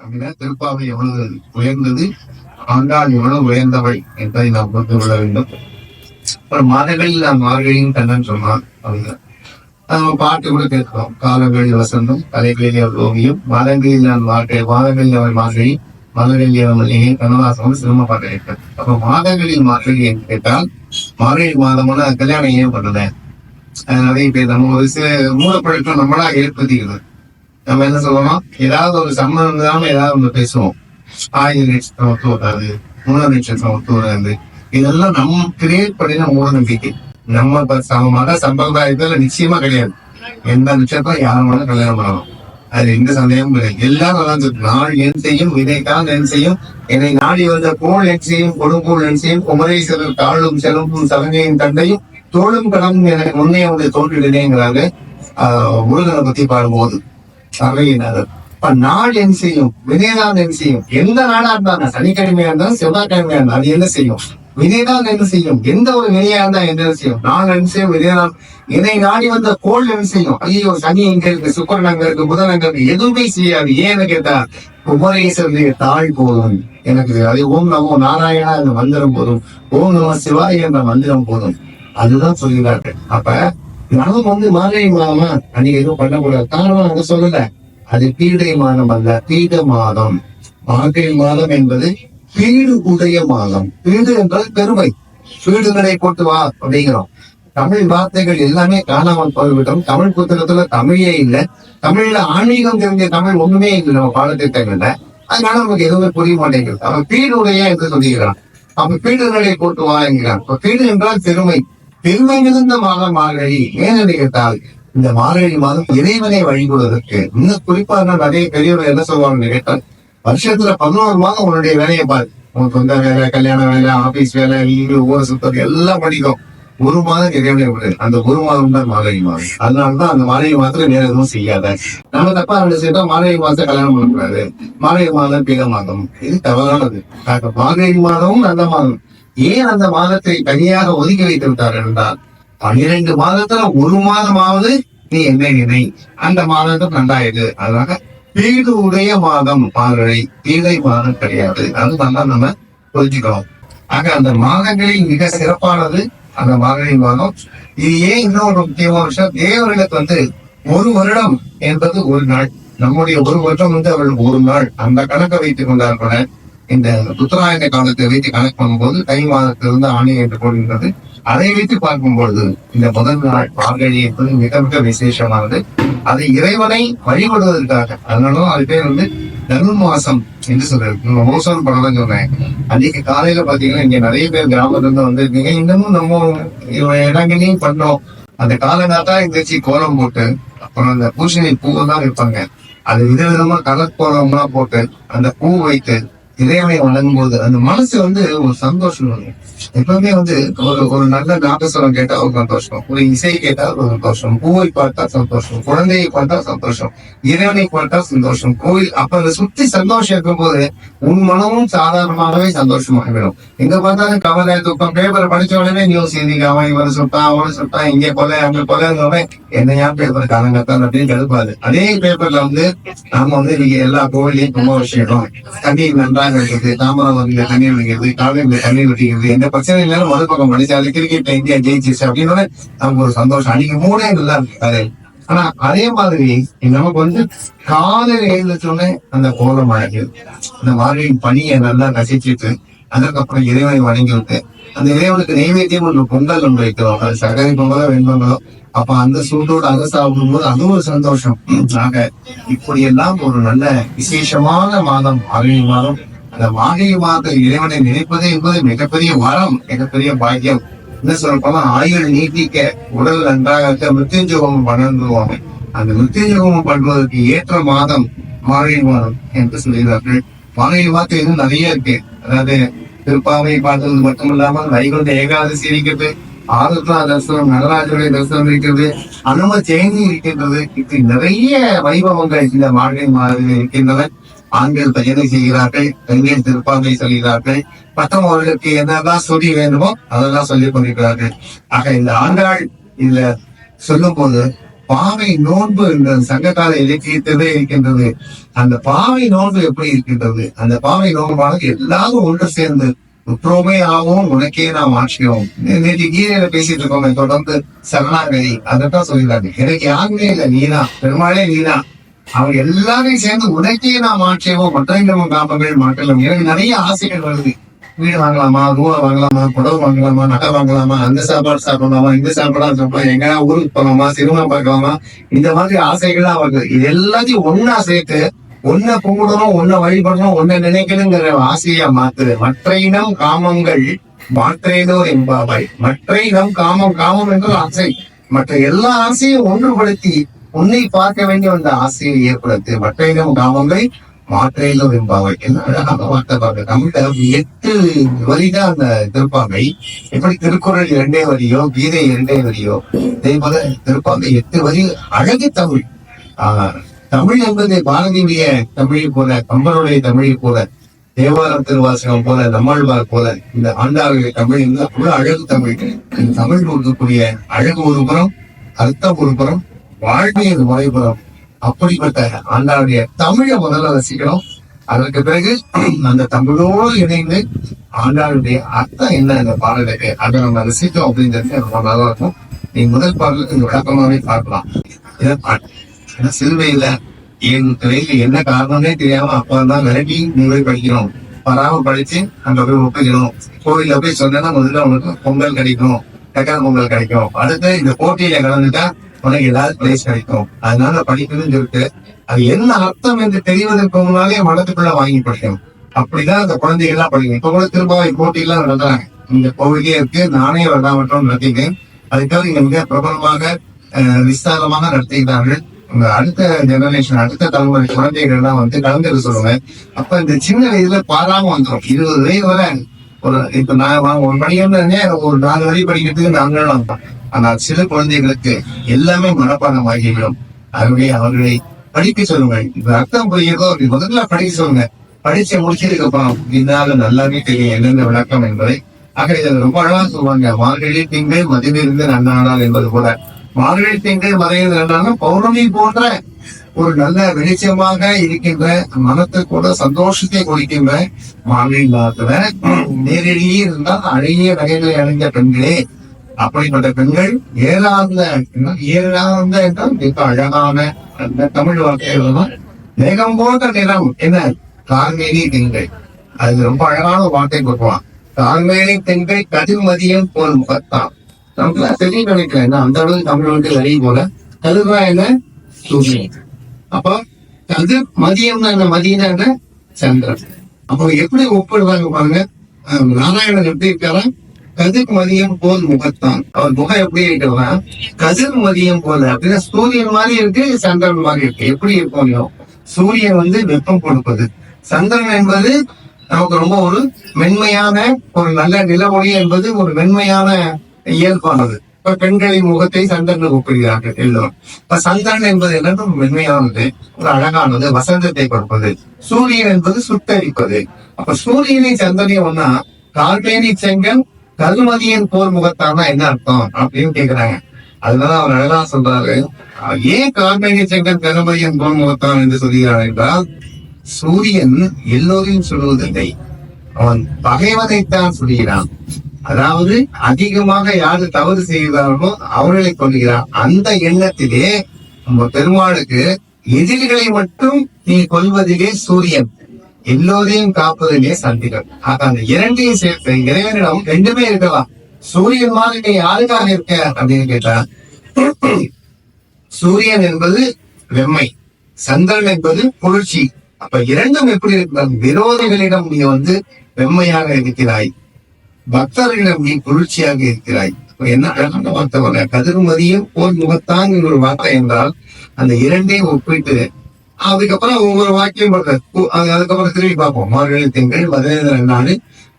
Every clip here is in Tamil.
அப்படின்னா திருப்பாவை எவ்வளவு உயர்ந்தது, ஆண்டாள் எவ்வளவு உயர்ந்தவள் என்பதை நாம் புரிந்து கொள்ள வேண்டும். அப்புறம் மாதங்களில் நாம் மார்கழியும் கண்ணன் சொன்னான் அவங்க பாட்டு கூட கேட்கிறோம். காலங்களில் வசந்தம், கலைகளில் அவர் ஓவியம், மாதங்களில் நான் மாதங்களில் அவர் மார்கழி, மாதங்களில் அவள் கண்ணதாசனம் சினிமா பாட்டு கேட்கிறேன். அப்ப மாதங்களில் மார்கழி என்று கேட்டால் மார்கழி மாதம்னா கல்யாணம் ஏன் பண்ணுறேன். நிறைய பேர் நம்ம ஒரு சில மூலப்பழக்கம் நம்மளா ஏற்படுத்திக்கிறது. நம்ம என்ன சொல்லுவோம், ஏதாவது ஒரு சம்மந்தம் இல்லாம ஏதாவது ஒண்ணு பேசுவோம். ஆயுத நட்சத்திரம் ஒத்து வராது, மூல நட்சத்திரம் ஒத்து வராது, இதெல்லாம் நம்ம கிரியேட் பண்ணின மூட நம்பிக்கை. நம்ம மத சம்பிரதாயத்துல நிச்சயமா கிடையாது. எந்த நட்சத்திரம் யாரும் கல்யாணம் பண்ணணும், அது எந்த சந்தேகமும் கிடையாது. எல்லாரும் அதான் நாள் என் செய்யும், விதைக்கால் என் செய்யும், என்னை நாடி வந்த கோள் என் செய்யும், கொடுங்கோள் என் செய்யும், குமரேஸ்வரர் தாழும் செலவும் சலங்கையும் தண்டையும் தோளும் கடமும் எனக்கு முன்னே வந்து தோன்றிடுதேங்கிறாங்க முருகனை பத்தி பாடும்போது. இப்ப நாள் என் செய்யும், வினைதான் என் செய்யும். எந்த நாடா இருந்தாலும், சனிக்கிழமையா இருந்தாலும் செவ்வாய்க்கிழமையா இருந்தாலும் அது என்ன செய்யும், வினைதான் என்ன செய்யும். எந்த ஒரு வினையா இருந்தா என்ன செய்யும், நான் என்ன செய்யும், வினைதான். இதை நாடி வந்த கோள் என்ன செய்யும். ஐயோ, சனி எங்க இருக்கு, சுக்கரன் அங்க இருக்கு, புதன் அங்க இருக்கு, எதுவுமே செய்யாது. ஏன்னு கேட்டா குமரேஸ்வரனுடைய தாழ் போதும் எனக்கு. அது ஓம் நமோ நாராயணா என்ற மந்திரம் போதும், ஓம் நமோ சிவாய என்ற மந்திரம் போதும். அதுதான் சொல்கிறார்கள். அப்ப நாம மார்கழி மாதமா அன்னைக்கு எதுவும் பண்ணக்கூடாது. காரணம் அங்க சொல்லல, அது பீடை மாதம் அல்ல, பீட மாதம். மார்கழி மாதம் என்பது பீடு உடைய மாதம். பீடு என்றால் பெருமை. பீடுகளை போட்டு வா அப்படிங்கிறோம். தமிழ் வார்த்தைகள் எல்லாமே காணாமல் போய்விட்டோம். தமிழ் புத்தகத்துல தமிழே இல்லை. தமிழ்ல ஆன்மீகம் தெரிஞ்ச தமிழ் ஒண்ணுமே இல்லை நம்ம பாடத்திட்டங்கள்ல. அதனால நமக்கு எதுவுமே புரிய மாட்டேங்குது. அவன் பீடு உடைய என்று சொல்லுகிறான். அவன் பீடுகளை போட்டு வா என்கிறான். பீடு என்றால் பெருமை. பெருமை மிகுந்த மாதம் மார்கழி. ஏன்னு கேட்டால் இந்த மார்கழி மாதம் இறைவனை வழிபடுவதற்கு. இன்னும் குறிப்பா நிறைய பெரியவர்கள் என்ன சொல்லுவாங்க கேட்டால், வருஷத்துல 11 மாதம் உன்னுடைய வேலையை பாரு. உனக்கு சொந்த வேலை, கல்யாண வேலை, ஆபீஸ் வேலை, வீடு, ஊரை சுத்தம் எல்லாம் படிக்கும். ஒரு மாதம் இறைவனை விடு. அந்த ஒரு மாதம் தான் மார்கழி மாதம். அதனாலதான் அந்த மார்கழி மாதத்துல வேற எதுவும் செய்யாத. நம்ம தப்பா நினைச்சுட்டா மார்கழி மாதத்தை கல்யாணம் பண்ணக்கூடாது, மார்கழி மாதம் பீட மாதம். இது தவறானது. மார்கழி மாதமும் நல்ல மாதம். ஏன் அந்த மாதத்தை தனியாக ஒதுக்கி வைத்து விட்டார் என்றால், 12 மாதத்துல ஒரு மாதமாவது நீ என்ன நினை, அந்த மாதத்தும் நன்றாயிடு. அதனால பீடு உடைய மாதம் மார்கழி, பீடை மாதம் கிடையாது. அது நல்லா நம்ம புரிஞ்சுக்கணும். ஆக அந்த மாதங்களில் மிக சிறப்பானது அந்த மார்கழி மாதம். இது ஏன் இன்னொரு முக்கியமான விஷயம், தேவர்களுக்கு ஒரு வருடம் என்பது ஒரு நாள். நம்முடைய ஒரு வருடம் அவர்களுக்கு ஒரு நாள். அந்த கணக்கை வைத்துக் கொண்டார்கள். இந்த உத்தராயண காலத்தை வைத்து கணக்கு பண்ணும்போது தை மாதத்திலிருந்து ஆணை என்று போடுகின்றது. அதை வைத்து பார்க்கும்பொழுது இந்த முதல் நாள் மார்கழி என்பது மிக மிக விசேஷமானது. அது இறைவனை வழிபடுவதற்காக. அதனாலதான் அது பேர் தனுர்மாசம் என்று சொல்றது. மோசம் படம் சொன்னேன். அன்னைக்கு காலையில பாத்தீங்கன்னா இங்க நிறைய பேர் கிராமத்துல வந்திருக்கீங்க. இன்னமும் நம்ம இடங்களையும் பண்றோம். அந்த காலங்காத்தா எந்திரிச்சு கோலம் போட்டு, அப்புறம் அந்த பூசணி பூவெல்லாம் வைப்பாங்க. அது விதவிதமா கலர் கோலம்லாம் போட்டு அந்த பூ வைத்து இறைவனை வழங்கும் போது அந்த மனசு ஒரு சந்தோஷம் வரும். எப்பவுமே ஒரு நல்ல நாதஸ்வரம் கேட்டா ஒரு சந்தோஷம், ஒரு இசை கேட்டா ஒரு சந்தோஷம், பூவை பார்த்தா சந்தோஷம், குழந்தையை பார்த்தா சந்தோஷம், இறைவனை பார்த்தா சந்தோஷம், கோயில். அப்ப அதை சுத்தி சந்தோஷம் இருக்கும் போது உன் மனமும் சாதாரணமாகவே சந்தோஷமாகிவிடும். எங்க பார்த்தாலும் கவலை, துக்கம். பேப்பரை படிச்ச உடனே நியூஸ் இன்னைக்கு அவன் இவரை சுட்டான், அவனை சுட்டான், இங்கே கொலை அங்க கொலை, என்னையா பேப்பர் காலங்கத்தான் அப்படின்னு கடுப்பாது. அதே பேப்பர்ல நாம நீங்க எல்லா கோவிலையும் கும்பாபிஷேகம், தண்ணீர் நன்றாக இருக்குது, தாமரம் தண்ணீர் வைக்கிறது, காலையில தண்ணீர் வெட்டிக்கிறது, எந்த பிரச்சனை இல்லாலும் மறுபக்கம் படிச்சாரு, கிரிக்கெட்ல இந்தியா ஜெயிச்சிருச்சு அப்படின்னு நமக்கு ஒரு சந்தோஷம். அன்னைக்கு மூடே நல்லா இருக்காது. ஆனா அதே மாதிரி நமக்கு காலையில எழுந்தோடனே அந்த கோலம் அழகு, அந்த மார்கழியின் பனியை நல்லா ரசிச்சுட்டு அதுக்கப்புறம் இறைவனை வணங்கி விட்டு அந்த இறைவனுக்கு நைவேத்தியம் ஒன்று பொங்கல் ஒன்று வைக்கிறோம். அது சர்க்கரை பொங்கலோ வெண்பொங்கலோ. அப்ப அந்த சூட்டோடு அதை சாப்பிடும் போது அது ஒரு சந்தோஷம். ஆக இப்படி எல்லாம் ஒரு நல்ல விசேஷமான மாதம் மார்கழி மாதம். அந்த மார்கழி மாதத்தில் இறைவனை நினைப்பது என்பது மிகப்பெரிய வரம், மிகப்பெரிய பாக்கியம். என்ன சொல்லப்போனா ஆயுள் நீட்டிக்க, உடல் நன்றாக மிருத்யுஞ்சோகமும் பண்ணுவாங்க. அந்த மிருத்யுஞ்சோகமும் பண்ணுவதற்கு ஏற்ற மாதம் மார்கழி மாதம் என்று சொல்கிறார்கள். மார்கழி மாதம் இன்னும் நிறைய இருக்கு. அதாவது திருப்பாவை பார்த்தது மட்டும் இல்லாமல் வைகுண்ட ஏகாதசி இருக்கிறது, ஆருத்ரா தரிசனம், நடராஜருடைய தரிசனம் இருக்கிறது, அனும ஜெயந்தி இருக்கின்றது. இப்படி நிறைய வைபவங்கள் இந்த மார்கழி மாதத்தில் இருக்கின்றன. ஆண்கள் பஜனை செய்கிறார்கள், பெண்கள் திருப்பாவை சொல்கிறார்கள், மற்றவர்களுக்கு என்னதான் சொல்லி வேண்டுமோ அதெல்லாம் சொல்லிக் கொண்டிருக்கிறார்கள். ஆக இந்த ஆண்டாள் இதுல சொல்லும் போது பாவை நோன்பு என்ற சங்ககால இலக்கியத்திலே இருக்கின்றது. அந்த பாவை நோன்பு எப்படி இருக்கின்றது? அந்த பாவை நோன்பானது எல்லாரும் ஒன்று சேர்ந்து உற்றோமே ஆகும் உனக்கே நாம் ஆட்சியோம். நேற்று கீதையில பேசிட்டு இருக்கோம் தொடர்ந்து சரணாகதி, அதைத்தான் சொல்லிடுறாங்க. எனக்கு யாருமே இல்லை, நீதான் பெருமாளே, நீதான். அவங்க எல்லாரையும் சேர்ந்து உனக்கே நாம் ஆட்சியோம் மற்ற காப்பங்கள் மாற்றலாம். எனக்கு நிறைய ஆசைகள் வருது. வீடு வாங்கலாமா, ரூபா வாங்கலாமா, புடவை வாங்கலாமா, நகை வாங்கலாமா, அந்த சாப்பாடு சாப்பிடலாமா, இந்த சாப்பாடா சாப்பிடலாம், எங்க ஊருக்கு போகலாமா, சினிமா பார்க்கலாமா, இந்த மாதிரி ஆசைகள்லாம் வருது. இது எல்லாத்தையும் ஒன்னா சேர்த்து ஒன்ன கும்பிடணும், ஒன்ன வழிபடணும், ஒன்ன நினைக்கணுங்கிற ஆசையா மாத்துது. மற்ற இனம் காமங்கள் மாற்றேதோ என்பாவை. மற்ற இனம் காமம், காமம் என்ற ஆசை, மற்ற எல்லா ஆசையும் ஒன்றுபடுத்தி உன்னை பார்க்க வேண்டிய அந்த ஆசையை ஏற்படுத்து. மற்ற இனம் காமங்கள் மாற்றேதோ என்பாவை. என்ன அழகாக வார்த்தை பாருங்க. தமிழ்ல 8 வரிதான் அந்த திருப்பாவை. எப்படி திருக்குறள் 2 வரியோ, கீதை 2 வரியோ, இதே போல திருப்பாவை 8 வரி. அழகு தமிழ். தமிழ் என்பது பாரதியுடைய தமிழை போல, கம்பனுடைய தமிழை போல, தேவாரம் திருவாசகம் போல, நம்மாழ்வார் போல, இந்த ஆண்டாளுடைய தமிழ் வந்து அவ்வளவு அழகு தமிழ். இந்த தமிழ் இருக்கக்கூடிய அழகு ஒரு புறம், அர்த்தம் ஒரு புறம், வாழ்க்கையின் முறைபுறம். அப்படிப்பட்ட ஆண்டாளுடைய தமிழை முதல்ல ரசிக்கணும். அதற்கு பிறகு அந்த தமிழோடு இணைந்து ஆண்டாளுடைய அர்த்தம் என்ன இந்த பாடலுக்கு அதை நம்ம ரசித்தோம் அப்படின்றது ரொம்ப நல்லா இருக்கும். நீ முதல் பாடலுக்கு விளக்கமாவே பார்க்கலாம். ஏன்னா சிலுவையில என் கையில என்ன காரணமே தெரியாம அப்பா தான் விலகி நீ போய் படிக்கணும், பராம படிச்சு அங்க போய் ஒப்பிக்கணும். கோவில்ல போய் சொன்னா முதல்ல உனக்கு பொங்கல் கிடைக்கும், சக்கர பொங்கல் கிடைக்கும். அடுத்து இந்த போட்டியில கலந்துட்டா உனக்கு ஏதாவது பிளேஸ் கிடைக்கும். அதனால படிக்கணும்னு சொல்லிட்டு அது என்ன அர்த்தம் என்று தெரிவதற்கு முன்னாலே மனத்துக்குள்ள வாங்கி படிக்கணும். அப்படிதான் அந்த குழந்தைகள் எல்லாம் படிக்கணும். இப்ப கூட திருப்பாவை போட்டி எல்லாம் நடத்துறாங்க. இந்த கோவிலே இருக்கு, நானே வரலாமற்றம் நடத்தினேன். அதுக்காக இங்க மிக பிரபலமாக விஸ்தாரமாக நடத்துகிறார்கள். அடுத்த ஜெனரேஷன், அடுத்த தலைமுறை குழந்தைகள் எல்லாம் வந்து கலந்துக்க சொல்லுங்க. அப்ப இந்த சின்ன வயதுல பாராம வந்துடும். 20 வயது வரை ஒரு இப்ப நான் ஒரு படிக்கிறேன், ஒரு 4 வரை படிக்கிறதுக்கு 4 நாள் ஆகும். ஆனால் சில குழந்தைகளுக்கு எல்லாமே மனப்பாடம் ஆகிவிடும். அவர்களை படிக்க சொல்லுங்க. இப்ப அர்த்தம் புரியுதோ முதல்ல படிக்க சொல்லுங்க. படிச்சு முடிச்சதுக்கு அப்புறம் இதனால நல்லாவே தெரியும் என்னென்ன விளக்கம் என்பதை. ஆக இதை ரொம்ப அழகா சொல்லுவாங்க. மார்கழி திங்கள் மதிலிருந்து நன்னானால் என்பது போல. மார்கழி திங்கள் மறைவது என்னன்னா பௌர்ணமி போன்ற ஒரு நல்ல வெளிச்சமாக இருக்கின்ற, மனத்தை கூட சந்தோஷத்தை கொடுக்கின்ற மார்கழி மாதத்துல நேரடியே இருந்தால் அழகிய நகைகளை அணிந்த பெண்களே. அப்படிப்பட்ட பெண்கள் ஏறார்ந்த என்றால் மிக அழகான அந்த தமிழ் வார்த்தைகள் மேகம் போன்ற நிறம் என்ன கார்மேனி திங்கள். அது ரொம்ப அழகான வார்த்தை கொடுப்பான். கார்மேனி திங்கள் கதிர் மதியம் போல் முகத்தான். நமக்கு தெரிய நினைக்கிறேன் அந்த அளவுக்கு தமிழ் வந்து வெளியே போல. கதிர்னா என்ன? சூரியன். அப்போ கதிர் மதியம்னா என்ன? மதியம்னா என்ன? சந்திரன். அப்போ எப்படி ஒப்பிடுவாங்க பாருங்க. நாராயணன் எப்படி இருக்காரா? கதிர் மதியம் போல் முகத்தான். அவர் முகம் எப்படி இருக்கிறதா? கதிர் மதியம் போல. அப்படின்னா சூரியன் மாதிரி இருக்கு, சந்திரன் மாதிரி இருக்கு. எப்படி இருக்கும்? சூரியன் வந்து வெப்பம் கொடுப்பது, சந்திரன் என்பது நமக்கு ரொம்ப ஒரு மென்மையான ஒரு நல்ல நிலவொளி என்பது ஒரு மென்மையான இயல்பானது. இப்ப பெண்களின் முகத்தை சந்திரன் ஒப்பிடுகிறார்கள் எல்லோரும். இப்ப சந்திரன் என்பது என்னன்னு மென்மையானது, ஒரு அழகானது, வசந்தத்தை கொடுப்பது. சூரியன் என்பது சுட்டரிப்பது. அப்ப சூரியனை சந்திரனையும் ஒன்னா கார்மேனி செங்கல் கருமதியின் போர் முகத்தானா என்ன அர்த்தம் அப்படின்னு கேக்குறாங்க. அதனால அவர் அழகா சொல்றாரு. ஏன் கார்மேனி செங்கல் கருமதியின் போர் முகத்தான் என்று சொல்கிறார் என்றால், சூரியன் எல்லோரையும் சொல்வதில்லை, அவன் பகைவனைத்தான் சொல்கிறான். அதாவது அதிகமாக யாரு தவறு செய்கிறார்களோ அவர்களை கொள்கிறான். அந்த எண்ணத்திலே நம்ம பெருமாளுக்கு எதிரிகளை மட்டும் நீ கொள்வதிலே சூரியன், எல்லோரையும் காப்பதிலே சந்திரன். ஆக அந்த இரண்டையும் சேர்த்து இறைவனிடம் 2மே இருக்கலாம். சூரியன் மாதிரி நீ யாருக்காக இருக்க அப்படின்னு கேட்டா, சூரியன் என்பது வெம்மை, சந்திரன் என்பது குளிர்ச்சி. அப்ப இரண்டும் எப்படி இருக்கிறார்? விரோதிகளிடம் நீ வந்து வெம்மையாக இருக்கிறாய், பக்தர்களிடம் நீ குளிர்ச்சியாக இருக்கிறாய். என்ன அழகான வார்த்தை வர கதிர்மதியம் போல் முகத்தான் ஒரு வார்த்தை என்றால் அந்த இரண்டையும் ஒப்பிட்டு அதுக்கப்புறம் ஒவ்வொரு வாக்கியம் அதுக்கப்புறம் திரும்பி பார்ப்போம். மார்கழி திங்கள் 15 நாள்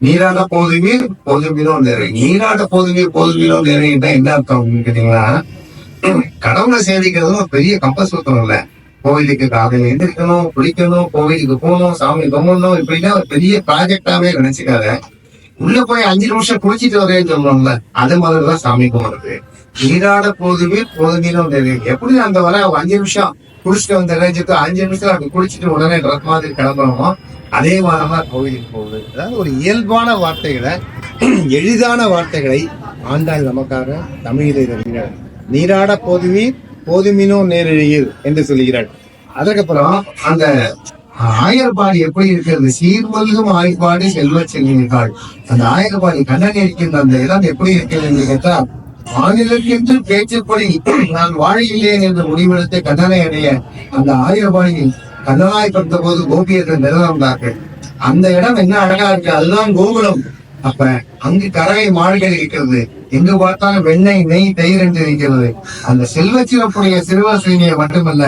நீராட போதுமீர் பொதுமீனோ நிறை. நீராட போதுமீரோ நிறையிட்டா என்ன அர்த்தம் அப்படின்னு கேட்டீங்கன்னா, கடவுளை சேவிக்கிறதும் பெரிய கம்பசூத்திரம் இல்ல. கோவிலுக்கு காலையில எழுந்திருக்கணும், குளிக்கணும், கோவிலுக்கு போகணும், சாமி கும்பிடணும், இப்படின்னா ஒரு பெரிய ப்ராஜெக்டாவே நினைச்சுக்காத. உள்ள போய் 5 நிமிஷம் குளிச்சுட்டு வரேன்னு சொல்லுவாங்கல்ல, அது மாதிரிதான் சாமி கும்பிடுறது. நீராட போதுமே போதுமீனும் எப்படி அந்த வர 5 நிமிஷம் குளிச்சுட்டு வந்த ரேஞ்சுக்கு 5 நிமிஷத்துல அப்படி குளிச்சுட்டு உடனே ட்ரெஸ் மாதிரி கிளம்புறோமோ அதே மாதிரிதான் கோயிலுக்கு போகுது. அதாவது ஒரு இயல்பான வார்த்தைகளை, எளிதான வார்த்தைகளை ஆண்டாள் நமக்காக தமிழிலே தருகிறார். நீராட போதுமே போதுமீனோ நேரழியில் என்று சொல்லுகிறார். அதுக்கப்புறம் அந்த ஆயர்பாடி எப்படி இருக்கிறது, சீர்மல்கும் ஆய்ப்பாடி செல்வச் செல்விகள். அந்த ஆயர்பாடி கண்ணன் இருக்கின்ற அந்த இடம் எப்படி இருக்கிறது என்று கேட்டால், மாநிலத்திற்கு பேச்சுப்படி நான் வாழையில்லேன் என்று முடிவெடுத்து கண்ணனை அடைய அந்த ஆயர்பாடியில் கண்ணனாய் பிறந்த போது கோபியர்கள் நிலவந்தார்கள். அந்த இடம் என்ன அழகா இருக்கு, அதுதான் கோகுலம். அப்ப அங்கு கரை மாளிகை இருக்கிறது, எங்கு பார்த்தாலும் வெண்ணெய் நெய் தயிர் என்று இருக்கிறது. அந்த செல்வச்சிறப்புடைய சிறுவசீனியை மட்டுமல்ல,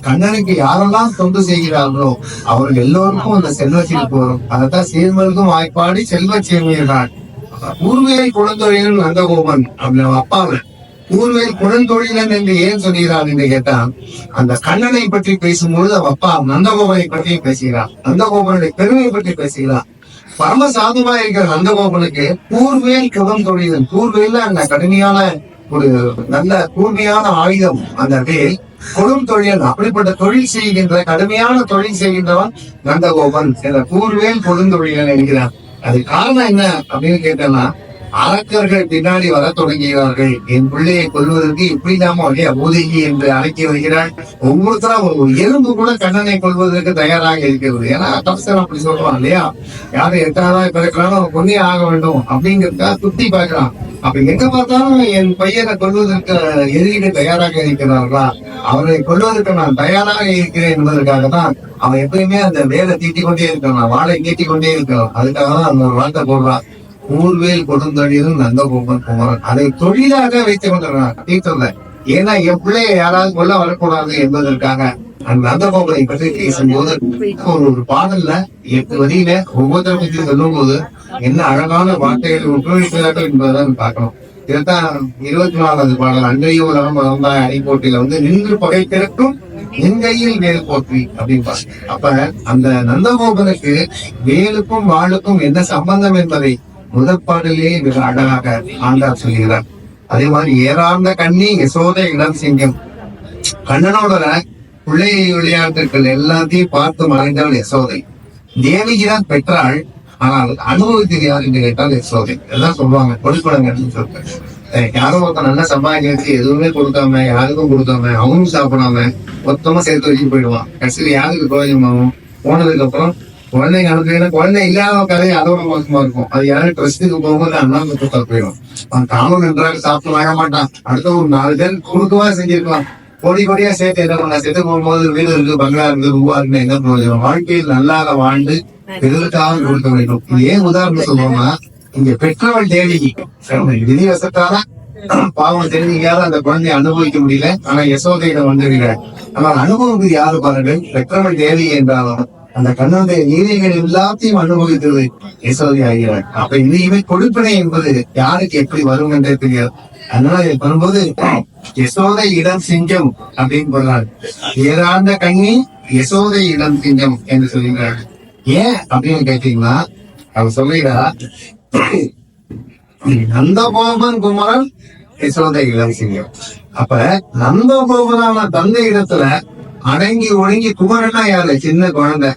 கண்ணனுக்கு யாரெல்லாம் தொண்டு செய்கிறார்களோ அவர்கள் எல்லோருக்கும் அந்த செல்வச்சிறப்பு வரும். அதைத்தான் சீர்மல்கும் வாய்ப்பாடி செல்வச் சேர்மையினார். ஊர்வேல் குழந்தொழிலன் நந்தகோபன் அப்படின்னு அப்பாவை ஊர்வேல் குழந்தொழிலன் என்று ஏன் சொல்கிறார் என்று கேட்டால், அந்த கண்ணனை பற்றி பேசும்பொழுது அவ அப்பா நந்தகோபனை பற்றி பேசுகிறார், நந்தகோபனுடைய பெருமையை பற்றி பேசுகிறார். பரம சாதுவா இருக்கிற நந்தகோபனுக்கு கூர்வேல் குழந்தொழிலன், கூர்வேல அந்த கடுமையான ஒரு நல்ல கூர்மையான ஆயுதம் அந்த வேல், கொடும் தொழில் அப்படிப்பட்ட தொழில் செய்கின்ற கடுமையான தொழில் செய்கின்றவன் நந்தகோபன் என்ற கூர்வேல் கொடுந்தொழிலன் என்கிறார். அது காரணம் என்ன அப்படின்னு கேட்டோம்னா, அரக்கர்கள் பின்னாடி வர தொடங்குகிறார்கள். என் பிள்ளையை கொல்வதற்கு இப்படிதாமோ இல்லையா பூதகி என்று அழைக்கி வருகிறாள். ஒவ்வொருத்தரும் ஒரு எறும்பு கூட கண்ணனை கொள்வதற்கு தயாராக இருக்கிறது. ஏன்னா கம்சன் அப்படி சொல்றான் இல்லையா, யாரும் எட்டாவதா பிறக்கிறாலும் பொண்ணே ஆக வேண்டும் அப்படிங்கிறதுக்காக சுத்தி பார்க்கிறான். அப்ப எங்க பார்த்தாலும் என் பையனை கொள்வதற்கு எதிரிகள் தயாராக இருக்கிறார்களா, அவரை கொள்வதற்கு நான் தயாராக இருக்கிறேன் என்பதற்காக தான் அவன் எப்பயுமே அந்த வேலை தீட்டி கொண்டே இருக்கான், வாழை நீட்டி கொண்டே இருக்கான். அதுக்காக தான் அந்த வார்த்தை போடுறான், ஊர்வேல் கொடுந்தொழிலும் நந்தகோபன் குமரன். அதை தொழிலாக வைத்துக் கொண்டிருக்கிறான் தீர்த்தல. ஏன்னா என் பிள்ளைய யாராவது கொல்ல வரக்கூடாது என்பதற்காக அந்த நந்தகோபனை பற்றி பேசும்போது ஒரு பாடல்ல 8 வரியில ஒவ்வொருத்தரை பற்றி சொல்லும் போது என்ன அழகான வார்த்தைகள் உபயோகிக்கிறார்கள் என்பதுதான் பார்க்கணும். இதைத்தான் 24வது பாடல் அன்றைய உலகம் வளர்ந்தாய் அணை போட்டியில நின்று பகை திறக்கும் என் கையில் வேல் போற்றி அப்படின்னு. அப்ப அந்த நந்தகோபனுக்கு வேலுக்கும் வாளுக்கும் என்ன சம்பந்தம் என்பதை முதற் பாடலே மிக அழகாக ஆண்டார் சொல்கிறார். அதே மாதிரி ஏறார்ந்த கண்ணி யசோதை இளம் சிங்கம், கண்ணனோட பிள்ளை விளையாட்டுகள் எல்லாத்தையும் பார்த்து மறைந்தவள் யசோதை. தேவிதான் பெற்றாள், ஆனால் அனுபவித்தது யார் என்று கேட்டால் யசோதை. எல்லாம் சொல்லுவாங்க கொடுக்கணுங்கன்னு சொல்லிட்டு, யாரும் ஒருத்தன் நல்லா சம்பாதிச்சு எதுவுமே கொடுக்காம யாருக்கும் கொடுக்காம அவனும் சாப்பிடாம மொத்தமா சேர்த்து வச்சுட்டு போயிடுவான். கடைசியில் யாருக்கு பிரயோஜனமாகும், போனதுக்கு அப்புறம் குழந்தைங்க அனுப்புனா குழந்தை இல்லாத கதையை அதோட மோசமா இருக்கும். அது யாரும் ட்ரெஸ்ட்டுக்கு போகும்போது அண்ணாந்து போயிடும். அவன் தானும் நன்றாக சாப்பிட்டு வாங்க மாட்டான், அடுத்த ஒரு 4 பேர் கொடுக்கவா செஞ்சிருக்கலாம். கோடி கோடியா சேர்த்து என்ன பண்ண, செத்து போகும்போது வீடு இருக்கு பங்களா இருக்கு ரூபா இருக்குன்னு என்ன பிரயோஜனம். வாழ்க்கையில் நல்லாக வாழ்ந்து பிறருக்காக கொடுக்க வேண்டும். இது ஏன் உதாரணம் சொல்லுவோம்னா, இங்க பெற்றவள் தேவிக்கு விதி வசத்தால பாவம் தெரிஞ்சுக்காத அந்த குழந்தைய அனுபவிக்க முடியல. ஆனா யசோதையிடம் வந்துடுகிறாள். ஆனால் அனுபவம் யாரு பாருங்கள், பெற்றவள் தேவி என்றாலும் அந்த கண்ணனுடைய நீதிகள் எல்லாத்தையும் அனுபவித்தது யசோதை ஆகிறாள். அப்ப இனிமே கொடுப்பனை என்பது யாருக்கு எப்படி வரும் என்றே தெரியாது. அதனால இதை பண்ணும்போது யசோதை இடம் சிங்கம் அப்படின்னு சொல்றாள். ஏறாந்த கண்ணி யசோதை இடம் சிங்கம் என்று சொல்லுகிறாள். ஏன் அப்படின்னு கேட்டீங்கன்னா, அவர் சொல்லுகிறா நந்தகோபன் குமரன் யசோதை இடம் சிங்கம். அப்ப நந்தகோபனான தந்தை இடத்துல அடங்கி ஒடுங்கி குமரனா யாரு, சின்ன குழந்தை.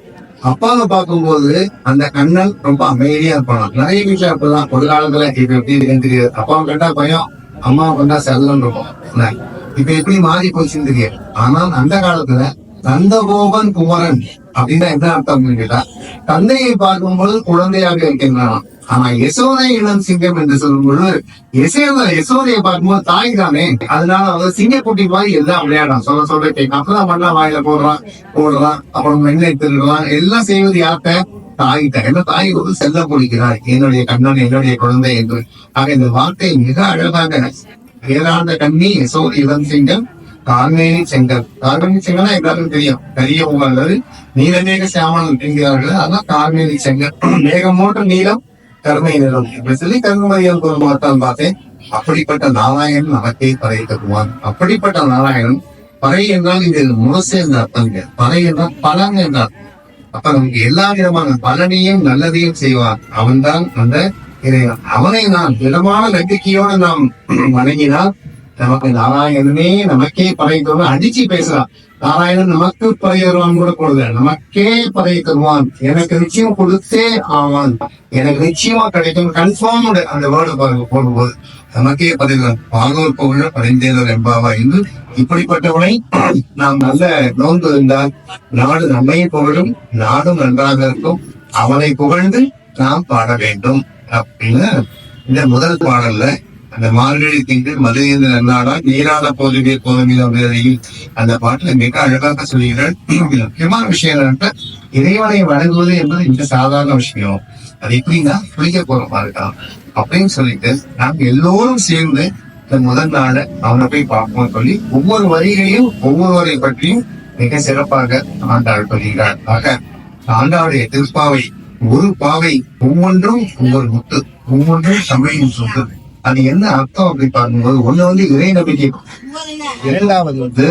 அப்பாவை பார்க்கும்போது அந்த கண்ணன் ரொம்ப அமைதியா இருப்பான். நிறைய வீட்டுல அப்பதான் ஒரு காலத்துல இப்ப எப்படி இருக்குன்னு தெரியாது. அப்பாவை கண்டா பயம், அம்மாவை கண்டா செல்லம் இருக்கும். இப்ப எப்படி மாறி போச்சுன்னு தெரியாது. ஆனால் அந்த காலத்துல நந்தகோபன் குமரன் அப்படின்னா என்ன அர்த்தம் கேட்டா, தந்தையை பார்க்கும்போது குழந்தையாக இருக்கின்றான். ஆனா யசோதை இளம் சிங்கம் என்று சொல்லும் பொழுது யசோதையை பார்க்கும்போது தாய் தானே, அதனால சிங்கக்குட்டி மாதிரி எல்லாம் விளையாடான். சொல்ல கேட்க அப்பதான் மண்ணா வாயில போடுறான், அப்புறம் எண்ணெய் திருடுறான். எல்லாம் செய்வது யார்கிட்ட, தாய்கிட்ட. ஏன்னா தாய் ஒரு செல்ல பொழிக்கிறார், என்னுடைய கண்ணன் என்னுடைய குழந்தை என்று. ஆக இந்த வார்த்தை மிக அழகாக, ஏறாந்த கண்ணி யசோதை இளம் சிங்கம் கார்மேனி செங்கல். கார்மேனி செங்கல்னா எல்லாருக்கும் தெரியும், கரிய உங்களது நீலமேக சியாமலன் என்கிறார்கள். அதான் கார்மேனி செங்கல். மேகமோட்ட நீளம் கருமை நிறம் இப்படி சொல்லி கருமையல் பெருமாத்தான் பார்த்தேன். அப்படிப்பட்ட நாராயணன் நமக்கே பறை தருவான். அப்படிப்பட்ட நாராயணன் பறை என்றால் இது முரசு என்ற அர்த்தம், பறை என்றால் பலன் என்றார். அப்ப நமக்கு எல்லா விதமான பலனையும் நல்லதையும் செய்வான். அவன்தான் அந்த இறைவன். அவனை நாம் திடமான நம்பிக்கையோடு நாம் வணங்கினால் நமக்கு நாராயணனே நமக்கே பறை தருவான். அடிச்சு பேசலாம், நாராயணன் நமக்கு பறை தருவான் கூட கொடுங்க, நமக்கே பறை தருவான், எனக்கு நிச்சயம் கொடுத்தே ஆவான், எனக்கு நிச்சயமா கிடைக்கும், கன்ஃபார்ம் அந்த வேர்டு பாருங்க போடும்போது நமக்கே பதில் பாகோர் புகழ பரிந்தேதர் என்பாவா என்று இப்படிப்பட்டவனை நாம் நல்ல நோன்பு இருந்தால் நாடு நம்மையும் புகழும், நாடும் நன்றாக இருக்கும், அவனை புகழ்ந்து நாம் பாட வேண்டும் அப்படின்னு இந்த முதல் பாடல்ல அந்த மார்கழி திங்கள் மதுரைந்த நன்னாடா நீராட போதுமே போதுமே அந்த பாட்டுல மிக அழகாக சொல்கிறார். முக்கியமான விஷயம் என்னன்னா, இறைவனை வணங்குவது என்பது மிக சாதாரண விஷயம். அது எப்படின்னா குளிக்க போறோமா இருக்கான் அப்படின்னு சொல்லிட்டு நாம் எல்லோரும் சேர்ந்து இந்த முதல் நாள அவனை போய் பார்ப்போம் சொல்லி ஒவ்வொரு வரிகளையும் ஒவ்வொருவரை பற்றியும் மிக சிறப்பாக ஆண்டாள் சொல்கிறார். ஆக ஆண்டாளுடைய திருப்பாவை ஒரு பாவை ஒவ்வொன்றும் ஒவ்வொரு முத்து, ஒவ்வொன்றும் சமயம் சொத்து. அது என்ன அர்த்தம் அப்படி பார்க்கும்போது, ஒண்ணு வந்து இறை நம்பிக்கை, இரண்டாவது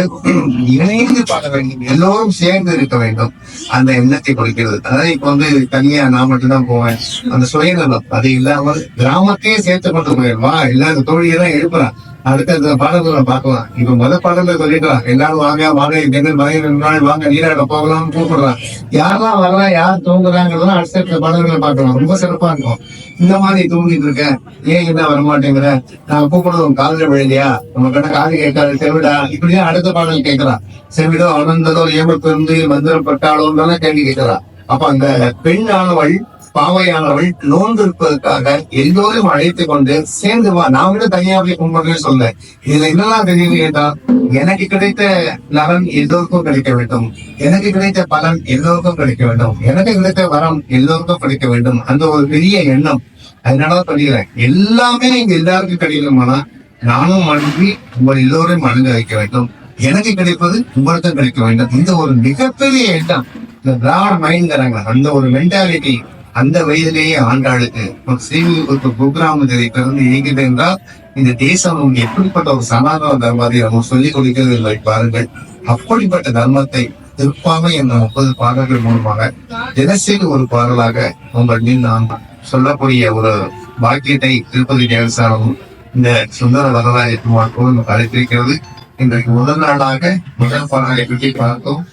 இணைந்து பாட வேண்டும், எல்லோரும் சேர்ந்து இருக்க வேண்டும், அந்த எண்ணத்தை கொடுக்கிறது. அதாவது இப்ப தனியா நான் மட்டும்தான் போவேன், அந்த சுயநலம் அது இல்லாமல் கிராமத்தையே சேர்த்து கொண்டு போயிடுவா. எல்லாரும் தோழியெல்லாம் எழுப்புறான். அடுத்த பாடல்களை பார்க்கலாம். இப்ப பாடல்ல சொல்லிடுறான், எல்லாரும் வாங்க வாங்க நாள் வாங்க நீராட போகலாம்னு கூப்பிடுறான். யாரெல்லாம் வரலாம், யார் தூங்குறாங்கிறதெல்லாம் அடுத்த பாடல்களை பார்க்கலாம். ரொம்ப சிறப்பா இருக்கும். இந்த மாதிரி தூங்கிட்டு இருக்க, ஏன் என்ன வரமாட்டேங்கிற, நான் கூப்பிடுறது உங்க காதல விழுந்தியா, நம்ம கிட்ட காது கேட்காது செவிடா, இப்படிதான் அடுத்த பாடல் கேட்கிறான். செவிடோ அனந்ததோ ஏமப்பிருந்து மந்திரம் பட்டாளோன்னு கேள்வி கேட்கிறான். அப்ப அந்த பெண்ணானவள் பாவையானவள் நோன்பு இருப்பதற்காக எல்லோரும் அழைத்து கொண்டு சேர்ந்து வா, நான் விட தனியா போய் கும்பிடுறேன்னு சொல்ல. இதுல என்னெல்லாம் தெரியுது கேட்டால், எனக்கு கிடைத்த நலன் எல்லோருக்கும் கிடைக்க வேண்டும், எனக்கு கிடைத்த பலன் எல்லோருக்கும் கிடைக்க வேண்டும், எனக்கு கிடைத்த வரம் எல்லோருக்கும் கிடைக்க வேண்டும், அந்த ஒரு பெரிய எண்ணம். அதனாலதான் சொல்லிக்கிறேன், எல்லாமே இங்க எல்லாருக்கும் கிடைக்கணுமானா நானும் மனங்கி உங்கள் எல்லோரையும் மனங்க வைக்க வேண்டும், எனக்கு கிடைப்பது உங்களுக்கும் கிடைக்க வேண்டும். இந்த ஒரு மிகப்பெரிய எண்ணம், இந்த திராவிட மைண்ட் அந்த ஒரு மென்டாலிட்டி அந்த வயதிலேயே ஆண்டாளுக்கு ஒரு புரோகிராம் பிறந்து இயங்கிட்டு என்றால், இந்த தேசம் எப்படிப்பட்ட ஒரு சனாதன தர்மத்தை நம்ம சொல்லிக் கொடுக்கிறது இல்லை பாருங்கள். அப்படிப்பட்ட தர்மத்தை திருப்பாவை என்ற 30 பாடல்கள் மூலமாக தினசரி ஒரு பாடலாக உங்கள் மீன் நான் சொல்லக்கூடிய ஒரு பாக்கியத்தை திருப்பதி தேவஸ்தானம் இந்த சுந்தர வரலாறு அழைத்திருக்கிறது. இன்றைக்கு முதல் நாளாக முதல் பாடலை பற்றி பார்த்தோம்.